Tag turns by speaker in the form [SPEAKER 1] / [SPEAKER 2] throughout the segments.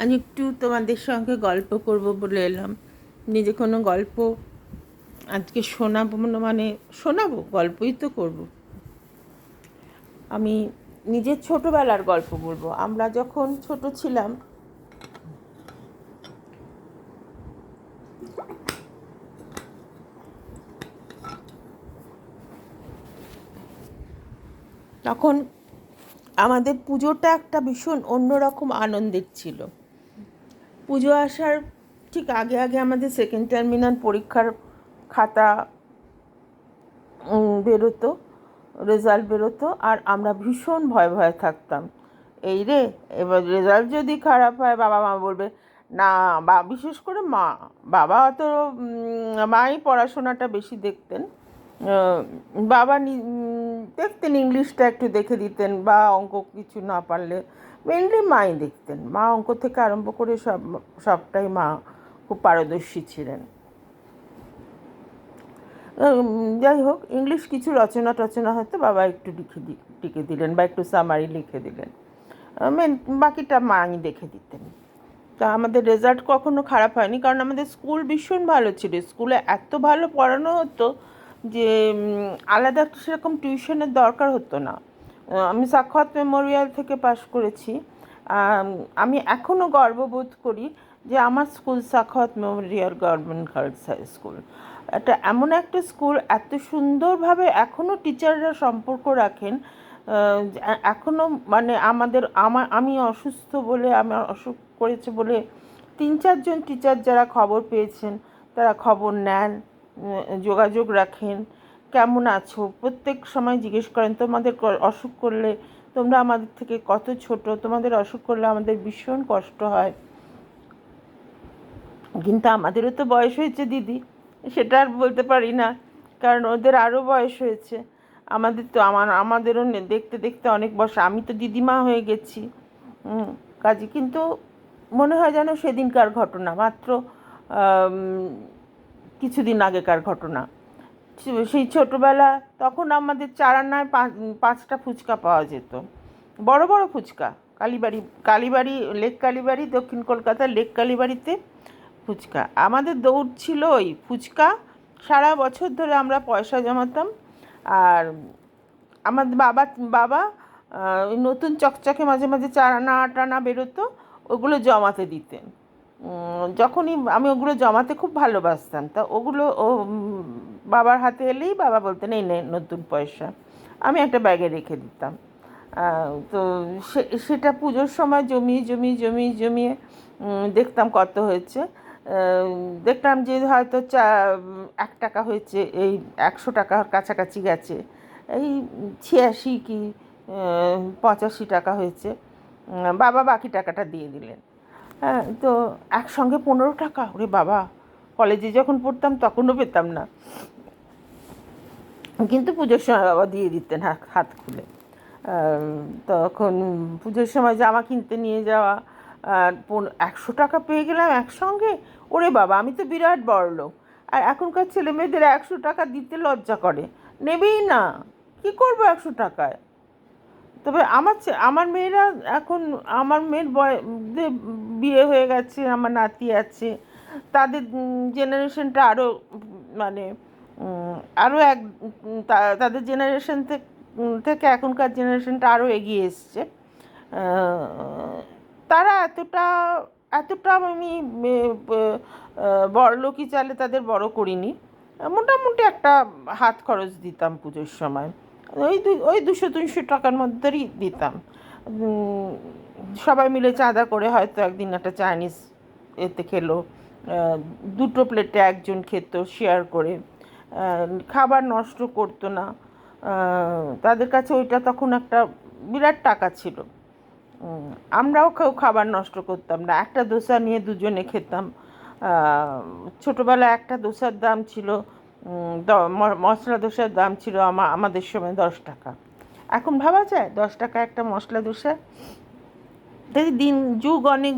[SPEAKER 1] আজ একটু তোমাদের সঙ্গে গল্প করব বলে এলাম। নিজে কোনো গল্প আজকে শোনাবো মানে শোনাবো, গল্পই তো করব। আমি নিজের ছোটোবেলার গল্প বলবো। আমরা যখন ছোট ছিলাম তখন আমাদের পুজোটা একটা ভীষণ অন্যরকম আনন্দের ছিল। পুজো আসার ঠিক আগে আগে আমাদের সেকেন্ড টার্মিনাল পরীক্ষার খাতা বেরোতো, রেজাল্ট বেরোতো, আর আমরা ভীষণ ভয়ে ভয়ে থাকতাম। এই রে, এবার রেজাল্ট যদি খারাপ হয় বাবা মা বলবে না, বা বিশেষ করে মা, বাবা অত মাই পড়াশোনাটা বেশি দেখতেন। বাবা দেখতেন, ইংলিশটা একটু দেখে দিতেন, বা অঙ্ক কিছু না পারলে মেনলি মাই দেখতেন। মা অঙ্ক থেকে আরম্ভ করে সবটাই মা খুব পারদর্শী ছিলেন। যাই হোক, ইংলিশ কিছু রচনা টচনা হয়তো বাবা একটু লিখে দিলেন, বা একটু সামারি লিখে দিলেন, বাকিটা মাই দেখে দিতেন। তা আমাদের রেজাল্ট কখনো খারাপ হয়নি, কারণ আমাদের স্কুল ভীষণ ভালো ছিল। স্কুলে এত ভালো পড়ানো হতো যে আলাদা সেরকম টিউশনের দরকার হতো না। আমি সাক্ষাৎ মেমোরিয়াল থেকে পাশ করেছি। আমি এখনও গর্ববোধ করি যে আমার স্কুল সাক্ষাৎ memorial government girls high school. এটা এমন একটা স্কুল, এত সুন্দরভাবে এখনও টিচাররা সম্পর্ক রাখেন। এখনও মানে আমি অসুস্থ বলে, আমার অসুখ করেছে বলে 3-4জন টিচার যারা খবর পেয়েছেন তারা খবর নেন, যোগাযোগ রাখেন, কেমন আছো প্রত্যেক সময় জিজ্ঞেস করেন। তোমাদের অসুখ করলে তোমরা আমাদের থেকে কত ছোট, তোমাদের অসুখ করলে আমাদের ভীষণ কষ্ট হয়, কিন্তু আমাদেরও তো বয়স হয়েছে দিদি, সেটা আর বলতে পারি না, কারণ ওদের আরও বয়স হয়েছে। আমাদের তো আমাদেরও দেখতে দেখতে অনেক বয়স, আমি তো দিদিমা হয়ে গেছি। কাজে কিন্তু মনে হয় যেন সেদিনকার ঘটনা, মাত্র কিছুদিন আগেকার ঘটনা। সেই ছোটোবেলা, তখন আমাদের চারানায় 5টা ফুচকা পাওয়া যেত, বড় বড় ফুচকা। কালীবাড়ি, লেক কালীবাড়ি, দক্ষিণ কলকাতার লেক কালীবাড়িতে ফুচকা। আমাদের দৌড় ছিল ওই ফুচকা। সারা বছর ধরে আমরা পয়সা জমাতাম, আর আমাদের বাবা বাবা ওই নতুন চকচকে মাঝে মাঝে 4 আনা 8 আনা বেরোতো, ওগুলো জমাতে দিতেন। যখনই আমি ওগুলো জমাতে খুব ভালোবাসতাম, তা ওগুলো বাবার হাতে এলেই বাবা বলতেন এই নে নতুন পয়সা, আমি একটা ব্যাগে রেখে দিতাম। তো সেটা পুজোর সময় জমিয়ে জমিয়ে জমিয়ে জমিয়ে দেখতাম কত হয়েছে। দেখলাম যে হয়তো 1 টাকা হয়েছে, এই 100 টাকার কাছাকাছি গেছে, এই 86 কি 85 টাকা হয়েছে। বাবা বাকি টাকাটা দিয়ে দিলেন। হ্যাঁ, তো একসঙ্গে 15 টাকা, ওরে বাবা! কলেজে যখন পড়তাম তখনও পেতাম না, কিন্তু পুজোর সময় বাবা দিয়ে দিতেন হাত খুলে। তখন পুজোর সময় জামা কিনতে নিয়ে যাওয়া, 100 টাকা পেয়ে গেলাম একসঙ্গে, ওরে বাবা, আমি তো বিরাট বড়লোক। আর এখনকার ছেলে মেয়েদের 100 টাকা দিতে লজ্জা করে, নেবেই না, কী করবো 100 টাকায়। তবে আমার মেয়েরা এখন, আমার মেয়ের বিয়ে হয়ে গেছে, আমার নাতি আছে, তাদের জেনারেশনটা আরও মানে আরও তাদের জেনারেশন থেকে এখনকার জেনারেশনটা আরও এগিয়ে এসছে। তারা এতটা এতটা আমি বড়লোকি চালে তাদের বড় করিনি। মোটামুটি একটা হাত খরচ দিতাম পুজোর সময়, ওই 200-300 টাকার মধ্যেই দিতাম। সবাই মিলে চাঁদা করে হয়তো একদিন একটা চাইনিজ এতে খেলো, 2টো প্লেটে একজন খেত শেয়ার করে, খাবার নষ্ট করতো না। তাদের কাছে ওইটা তখন একটা বিরাট টাকা ছিল। আমরাও কেউ খাবার নষ্ট করতাম না, একটা দোসা নিয়ে দুজনে খেতাম। ছোটোবেলায় একটা দোসার দাম ছিল, মশলা দোসার দাম ছিল আমাদের সময় 10 টাকা। এখন ভাবা যায় 10 টাকা একটা মশলা দোসা? দেখি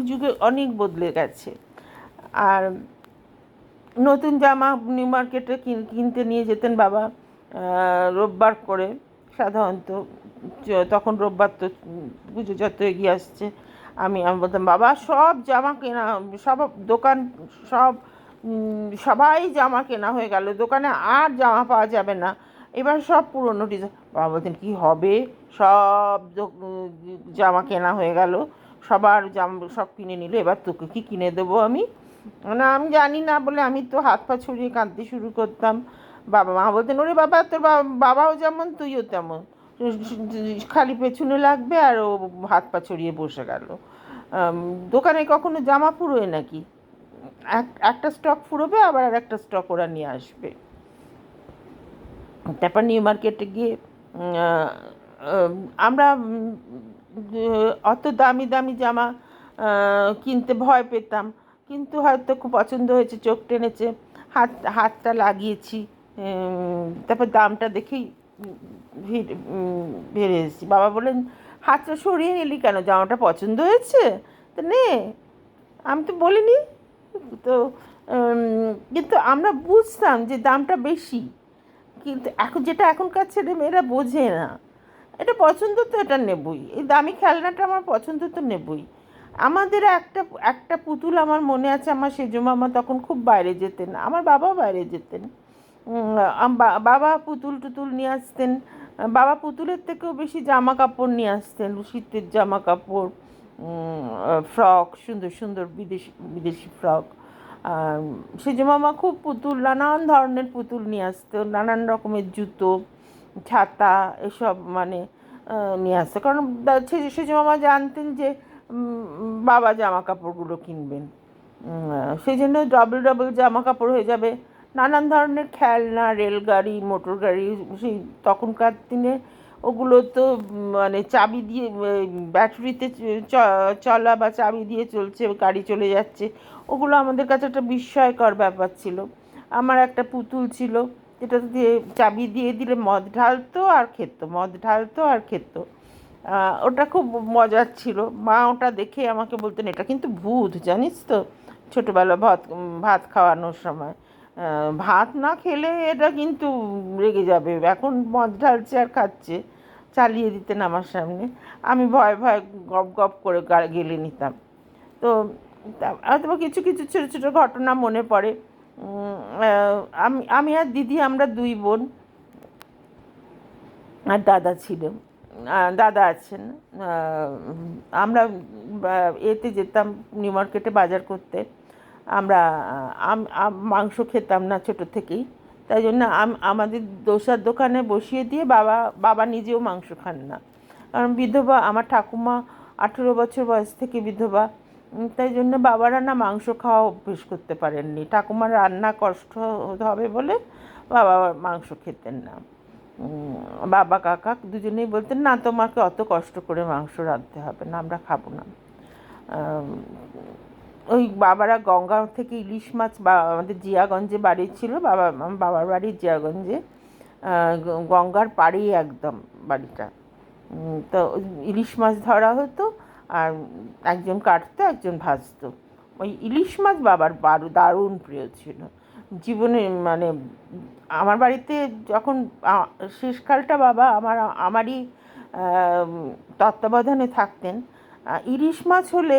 [SPEAKER 1] যুগে অনেক বদলে গেছে। আর নতুন জামা নিউ মার্কেটে কিনতে নিয়ে যেতেন বাবা রোববার করে, সাধারণত তখন রোববার তো পুজো যত এগিয়ে আসছে আমি বলতাম বাবা সব জামা কেনা, সব দোকান, সব সবাই জামা কেনা হয়ে গেল, দোকানে আর জামা পাওয়া যাবে না, এবার সব পুরনো ডিজাইন। বাবা বলতেন কী হবে, সব জামা কেনা হয়ে গেল, সবার জামা সব কিনে নিল, এবার তোকে কি কিনে দেবো আমি? না আমি জানি না বলে আমি তো হাত পা ছড়িয়ে কাঁদতে শুরু করতাম। মা বলতেন ওরে বাবা তোর বাবাও যেমন তুইও তেমন, খালি পেছনে লাগবে আর ও হাত পা ছড়িয়ে বসে গেল। দোকানে কখনো জামা ফুরোয় নাকি? একটা স্টক ফুরোবে আবার আর একটা স্টক ওরা নিয়ে আসবে। তারপর নিউ মার্কেটে গিয়ে আমরা অত দামি দামি জামা কিনতে ভয় পেতাম, কিন্তু হয়তো খুব পছন্দ হয়েছে, চোখ টেনেছে, হাতটা লাগিয়েছি, তারপর দামটা দেখেই বেরিয়ে এসেছি। বাবা বললেন হাতটা সরিয়ে নিলি কেন, জামাটা পছন্দ হয়েছে তো নে, আমি তো বলিনি তো। কিন্তু আমরা বুঝতাম যে দামটা বেশি, কিন্তু এখন যেটা এখনকার ছেলে মেয়েরা বোঝে না, এটা পছন্দ তো এটা নেবই, এই দামি খেলনাটা আমার পছন্দ তো নেবই। আমাদের একটা একটা পুতুল আমার মনে আছে, আমার সেজো মামা তখন খুব বাইরে যেতেন, আমার বাবাও বাইরে যেতেন, বাবা পুতুল টুতুল নিয়ে আসতেন, বাবা পুতুলের থেকেও বেশি জামা কাপড় নিয়ে আসতেন, শীতের জামা কাপড়, ফ্রক, সুন্দর সুন্দর বিদেশি বিদেশি ফ্রক। সেজো মামা খুব পুতুল, নানান ধরনের পুতুল নিয়ে আসতো, নানান রকমের জুতো, ছাতা, এসব মানে নিয়ে আসতো, কারণ সেজো মামা জানতেন যে বাবা জামা কাপড়গুলো কিনবেন, সেই জন্য ডবল ডবল জামা কাপড় হয়ে যাবে। নানান ধরনের খেলনা, রেলগাড়ি, মোটর গাড়ি, সেই তখনকার দিনে ওগুলো তো মানে চাবি দিয়ে, ব্যাটারিতে চলা বা চাবি দিয়ে চলছে, গাড়ি চলে যাচ্ছে, ওগুলো আমাদের কাছে একটা বিস্ময়কর ব্যাপার ছিল। আমার একটা পুতুল ছিল যেটা দিয়ে চাবি দিয়ে দিলে মদ ঢালতো আর খেত, মদ ঢালতো আর খেত। ওটা খুব মজার ছিল। মা ওটা দেখে আমাকে বলতেন এটা কিন্তু ভূত, জানিস তো, ছোটোবেলা ভাত খাওয়ানোর সময় ভাত না খেলে এটা কিন্তু রেগে যাবে, এখন মদ ঢালছে আর খাচ্ছে, চালিয়ে দিতেন আমার সামনে। আমি ভয় ভয় গপ গপ করে গেলে নিতাম। তো হয়তো কিছু কিছু ছোটো ছোটো ঘটনা মনে পড়ে। আমি আর দিদি, আমরা দুই বোন, আর দাদা ছিল, দাদা আছেন। আমরা এতে যেতাম নিউ মার্কেটে বাজার করতে। আমরা মাংস খেতাম না ছোটো থেকেই, তাই জন্য আমাদের দোসার দোকানে বসিয়ে দিয়ে বাবা নিজেও মাংস খান না, কারণ বিধবা, আমার ঠাকুমা 18 বছর বয়স থেকে বিধবা, তাই জন্য বাবারা না মাংস খাওয়া অভ্যেস করতে পারেননি, ঠাকুমার রান্না কষ্ট হবে বলে বাবা মাংস খেতেন না। বাবা কাকা দুজনেই বলতেন না তোমাকে অত কষ্ট করে মাংস রাঁধতে হবে না, আমরা খাবো না। ওই বাবারা গঙ্গা থেকে ইলিশ মাছ, আমাদের জিয়াগঞ্জে বাড়ি ছিল, বাবার বাড়ি জিয়াগঞ্জে, গঙ্গার পাড়েই একদম বাড়িটা। তো ইলিশ মাছ ধরা হতো, আর একজন কাটতো একজন ভাজতো। ওই ইলিশ মাছ বাবার দারুণ প্রিয় ছিল জীবনে। মানে আমার বাড়িতে যখন শেষকালটা বাবা আমারই তত্ত্বাবধানে থাকতেন, ইলিশ মাছ হলে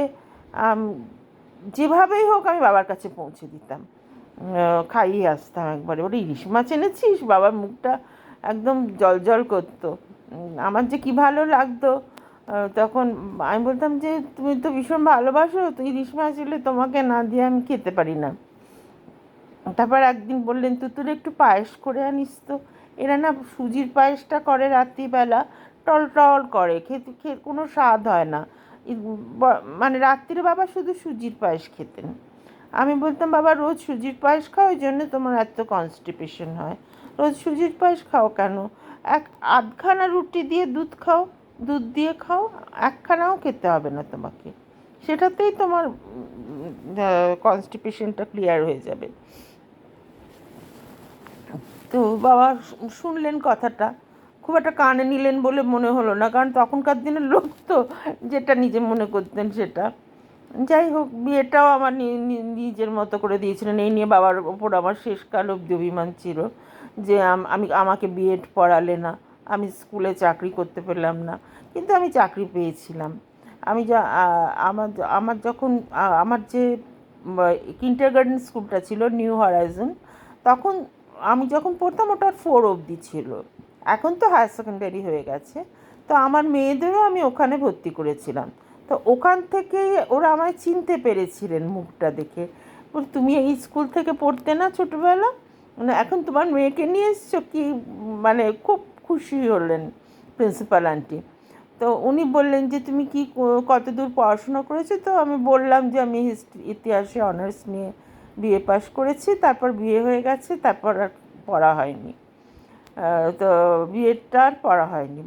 [SPEAKER 1] যেভাবেই হোক আমি বাবার কাছে পৌঁছে দিতাম, খাইয়ে আসতাম একবারে। ওটা ইলিশ মাছ এনেছিস, বাবার মুখটা একদম জল জল করতো, আমার যে কী ভালো লাগতো। তখন আমি বলতাম যে তুমি তো ভীষণ ভালোবাসো, তো ইলিশ মাছ এলে তোমাকে না দিয়ে আমি খেতে পারি না। তারপর একদিন বললেন তুই একটু পায়েস করে আনিস তো, এরা না সুজির পায়েসটা করে রাত্রিবেলা, টল টল করে, খেতে কোনো স্বাদ হয় না, মানে রাত্রিরে বাবা শুধু সুজির পায়েস খেতেন। আমি বলতাম বাবা রোজ সুজির পায়েস খাও, ওই জন্য তোমার এত কনস্টিপেশন হয়, রোজ সুজির পায়েস খাও কেন, আধখানা রুটি দিয়ে দুধ খাও, দুধ দিয়ে খাও, একখানাও খেতে হবে না তোমাকে, সেটাতেই তোমার কনস্টিপেশনটা ক্লিয়ার হয়ে যাবে। তো বাবা শুনলেন কথাটা, খুব একটা কানে নিলেন বলে মনে হলো না, কারণ তখনকার দিনের লোক তো যেটা নিজে মনে করতেন সেটা। যাই হোক, বিয়েটাও আমার নিজের মতো করে দিয়েছিলেন, এই নিয়ে বাবার ওপর আমার শেষকাল অবধি অভিমান ছিল যে আমাকে বিএড পড়ালে না, আমি স্কুলে চাকরি করতে পেলাম না, কিন্তু আমি চাকরি পেয়েছিলাম। আমি যা আমার আমার যখন আমার যে কিন্ডারগার্টেন স্কুলটা ছিল নিউ হরাইজন, তখন আমি যখন পড়তাম ওটা 4 অবধি ছিল। এখন তো হায়ার সেকেন্ডারি হয়ে গেছে। তো আমার মেয়েদেরও আমি ওখানে ভর্তি করেছিলাম। তো ওখান থেকেই ওরা আমায় চিনতে পেরেছিলেন মুখটা দেখে। তুমি এই স্কুল থেকে পড়তে না ছোটোবেলা, মানে এখন তোমার মেয়েকে নিয়ে এসছো কি? মানে খুব খুশি হলেন প্রিন্সিপাল আন্টি। তো উনি বললেন যে তুমি কি কত দূর পড়াশোনা করেছো? তো আমি বললাম যে আমি ইতিহাসে অনার্স নিয়ে বিএ পাস করেছি, তারপর বিয়ে হয়ে গেছে, তারপর আর পড়া হয়নি। তো বিএডটা আর পড়া হয়নি।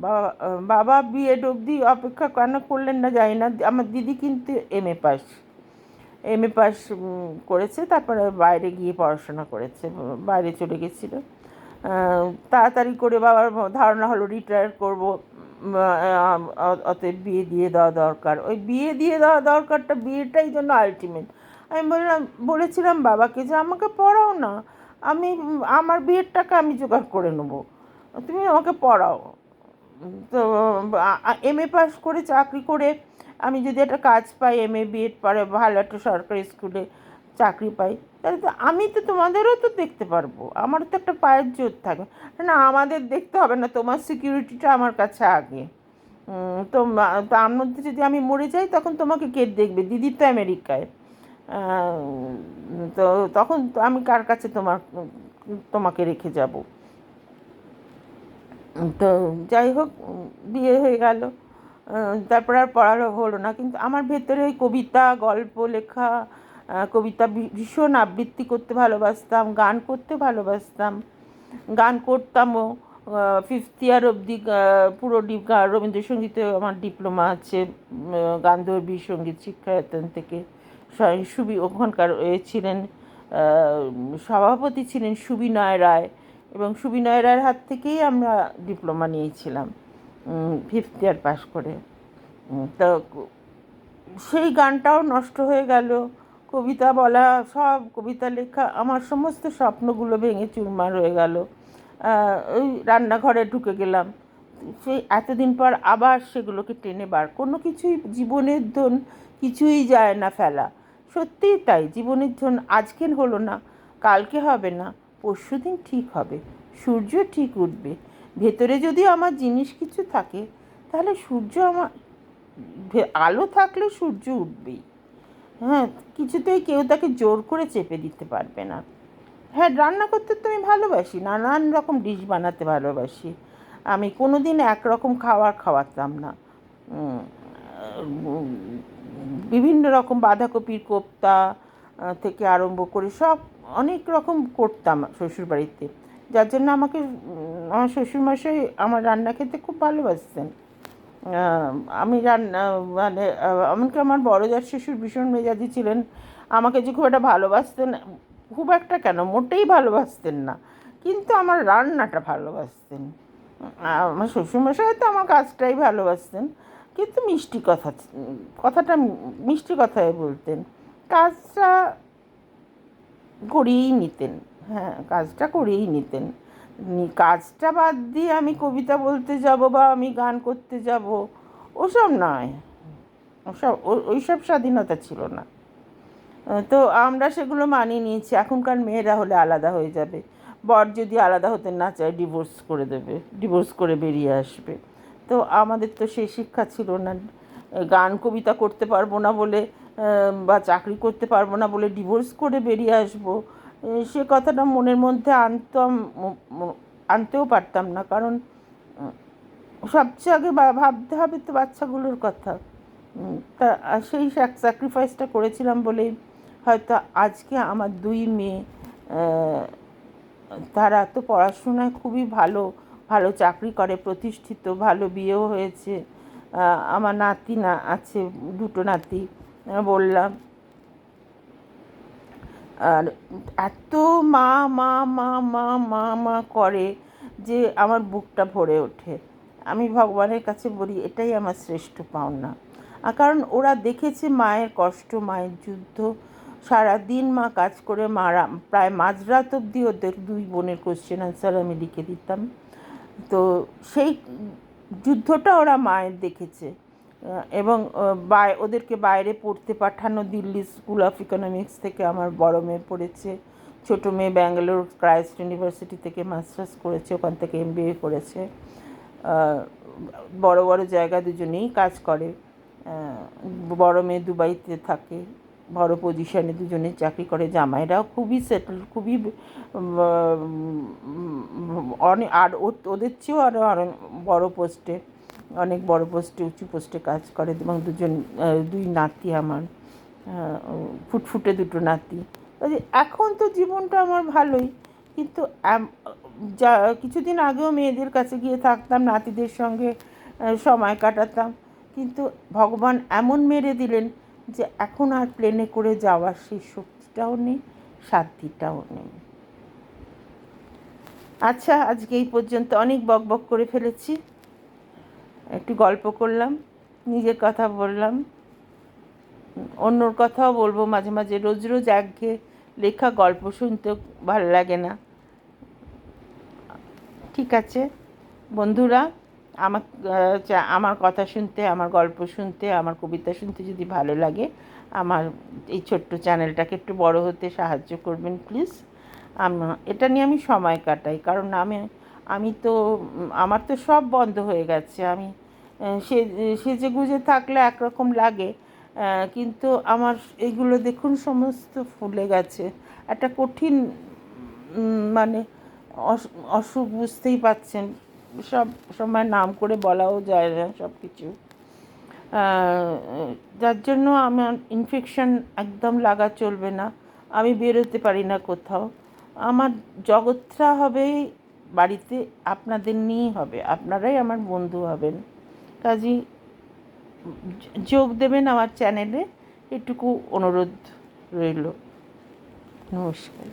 [SPEAKER 1] বাবা বিএড অবধি অপেক্ষা কেন করলেন না জানি না। আমার দিদি কিন্তু এমএ পাস করেছে, তারপরে বাইরে গিয়ে পড়াশোনা করেছে, বাইরে চলে গেছিলো। তাড়াতাড়ি করে বাবার ধারণা হলো রিটায়ার করবো, অতএব বিয়ে দিয়ে দেওয়া দরকার। ওই বিয়ে দিয়ে দেওয়া দরকারটা, বিয়েটাই জন্য আলটিমেট। আমি বলেছিলাম বাবাকে যে আমাকে পড়াও না, আমি আমার বিয়ের টাকা আমি জোগাড় করে নেবো, তুমি আমাকে পড়াও। তো এমএ পাস করে চাকরি করে আমি যদি একটা কাজ পাই, এমএ বিএড পরে ভালো একটা সরকারি স্কুলে চাকরি পাই, তাহলে তো আমি তো তোমাদেরও তো দেখতে পারবো, আমারও তো একটা পায়ের জোর থাকবে। না, আমাদের দেখতে হবে না, তোমার সিকিউরিটিটা আমার কাছে আগে। তো তার মধ্যে যদি আমি মরে যাই তখন তোমাকে কে দেখবে? দিদি তো আমেরিকায়। তো তখন আমি কার কাছে তোমাকে রেখে যাব? তো যাই হোক, বিয়ে হয়ে গেল। তারপর আর পড়ানো হলো না। কিন্তু আমার ভেতরে ওই কবিতা, গল্প লেখা, কবিতা ভীষণ আবৃত্তি করতে ভালোবাসতাম, গান করতে ভালোবাসতাম, গান করতামও। 5th ইয়ার অবধি পুরো রবীন্দ্রসঙ্গীতে আমার ডিপ্লোমা আছে। গান্ধর্বী সঙ্গীত শিক্ষায়তন থেকে ওখানকার ছিলেন সভাপতি ছিলেন সুবিনয় রায়, এবং সুবিনয় রায়ের হাত থেকেই আমরা ডিপ্লোমা নিয়েছিলাম 5th ইয়ার পাস করে। তো সেই গানটাও নষ্ট হয়ে গেল। কবিতা বলা, সব কবিতা লেখা, আমার সমস্ত স্বপ্নগুলো ভেঙে চুরমার হয়ে গেল। ওই রান্নাঘরে ঢুকে গেলাম, সেই এতদিন পর আবার সেগুলোকে টেনে বার। কোনো কিছুই জীবনের ধন কিছুই যায় না ফেলা। সত্যিই তাই, জীবনের ধন আজকের হলো না, কালকে হবে না, পরশুদিন ঠিক হবে, সূর্য ঠিক উঠবে। ভেতরে যদি আমার জিনিস কিছু থাকে, তাহলে আলো থাকলে সূর্য উঠবেই। হ্যাঁ, কিছুতেই কেউ তাকে জোর করে চেপে দিতে পারবে না। হ্যাঁ, রান্না করতে তো আমি ভালোবাসি, নানান রকম ডিশ বানাতে ভালোবাসি। আমি কোনো দিন একরকম খাওয়াতাম না। বিভিন্ন রকম বাঁধাকপির কোপ্তা থেকে আরম্ভ করে সব অনেক রকম করতাম শ্বশুরবাড়িতে, যার জন্য আমার শ্বশুরমশাই আমার রান্না খেতে খুব ভালোবাসতেন। আমি মানে এমনকি আমার বড় জার শ্বশুর ভীষণ মেজাজি ছিলেন, আমাকে যে খুব একটা ভালোবাসতেন, খুব একটা কেন, মোটেই ভালোবাসতেন না, কিন্তু আমার রান্নাটা ভালোবাসতেন। আমার শ্বশুরমশাই হয়তো আমার কাজটাই ভালোবাসতেন, কিন্তু কথাটা মিষ্টি কথায় বলতেন, কাজটা করিয়েই নিতেন। হ্যাঁ, কাজটা করিয়েই নিতেন। কাজটা বাদ দিয়ে আমি কবিতা বলতে যাব বা আমি গান করতে যাব, ওসব নয়, ওইসব স্বাধীনতা ছিল না। তো আমরা সেগুলো মানিয়ে নিয়েছি। এখনকার মেয়েরা হলে আলাদা হয়ে যাবে, বর যদি আলাদা হতে না চায় ডিভোর্স করে বেরিয়ে আসবে। তো আমাদের তো সেই শিক্ষা ছিল না। গান কবিতা করতে পারবো না বলে বা চাকরি করতে পারবো না বলে ডিভোর্স করে বেরিয়ে আসবো, সে কথাটা মনের মধ্যে আনতেও পারতাম না। কারণ সবচেয়ে আগে ভাবতে হবে তো বাচ্চাগুলোর কথা। তা সেই স্যাক্রিফাইসটা করেছিলাম বলেই হয়তো আজকে আমার 2 মেয়ে, তারা তো পড়াশোনায় খুবই ভালো, ভালো চাকরি করে, প্রতিষ্ঠিত, ভালো বিয়েও হয়েছে। আমার নাতি আছে, 2টো নাতি বললাম। আর এত মা মা মা মা মা মা করে যে আমার বুকটা ভরে ওঠে। আমি ভগবানের কাছে বলি এটাই আমার শ্রেষ্ঠ পাওনা। কারণ ওরা দেখেছে মায়ের কষ্ট, মায়ের যুদ্ধ। সারাদিন মা কাজ করে, প্রায় মাঝরাত অবধি ওদের 2 বোনের কোশ্চেন আনসার আমি লিখে দিতাম। তো সেই যুদ্ধটা ওরা মায়ের দেখেছে, এবং ওদেরকে বাইরে পড়তে পাঠানো, দিল্লি স্কুল অফ ইকোনমিক্স থেকে আমার বড় মেয়ে পড়েছে, ছোটো মেয়ে ব্যাঙ্গালোর ক্রাইস্ট ইউনিভার্সিটি থেকে মাস্টার্স করেছে, ওখান থেকে MBA করেছে। বড় বড় জায়গা দুজনেই কাজ করে। বড় মেয়ে দুবাইতে থাকে, বড় পজিশনে দুজনেই চাকরি করে। জামাইরাও খুবই সেটেল, খুবই অনেক, আর ওদের চেয়েও আরও বড় পোস্টে, অনেক বড় পোস্টে, উঁচু পোস্টে কাজ করে। এবং দুই নাতি আমার, ফুটফুটে দুটো নাতি। এখন তো জীবনটা আমার ভালোই, কিন্তু যা কিছুদিন আগেও মেয়েদের কাছে গিয়ে থাকতাম, নাতিদের সঙ্গে সময় কাটাতাম, কিন্তু ভগবান এমন মেরে দিলেন যে এখন আর প্লেনে করে যাওয়ার সেই শক্তিটাও নেই, সাধ্যটাও নেই। আচ্ছা, আজকে এই পর্যন্ত, অনেক বকবক করে ফেলেছি, একটু গল্প করলাম, নিজের কথা বললাম, অন্যর কথাও বলবো মাঝে মাঝে। রোজ রোজ একঘেয়ে লেখা গল্প শুনতেও ভালো লাগে না। ঠিক আছে বন্ধুরা, আমার কথা শুনতে, আমার গল্প শুনতে, আমার কবিতা শুনতে যদি ভালো লাগে, আমার এই ছোট্ট চ্যানেলটাকে একটু বড় হতে সাহায্য করবেন প্লিজ। এটা নিয়ে আমি সময় কাটাই, কারণ আমি তো, আমার তো সব বন্ধ হয়ে গেছে। আমি সেজে গুজে থাকলে একরকম লাগে, কিন্তু আমার এইগুলো দেখুন সমস্ত ফুলে গেছে। একটা কঠিন মানে অসুখ, বুঝতেই পারছেন, সব সময় নাম করে বলাও যায় না সব কিছু। যার জন্য আমার ইনফেকশন একদম লাগা চলবে না, আমি বেরোতে পারি না কোথাও। আমার জগৎটা হবে বাড়িতে, আপনাদের নিয়েই হবে, আপনারাই আমার বন্ধু হবেন। কাজেই যোগ দেবেন আমার চ্যানেলে, এটুকু অনুরোধ রইল। নমস্কার।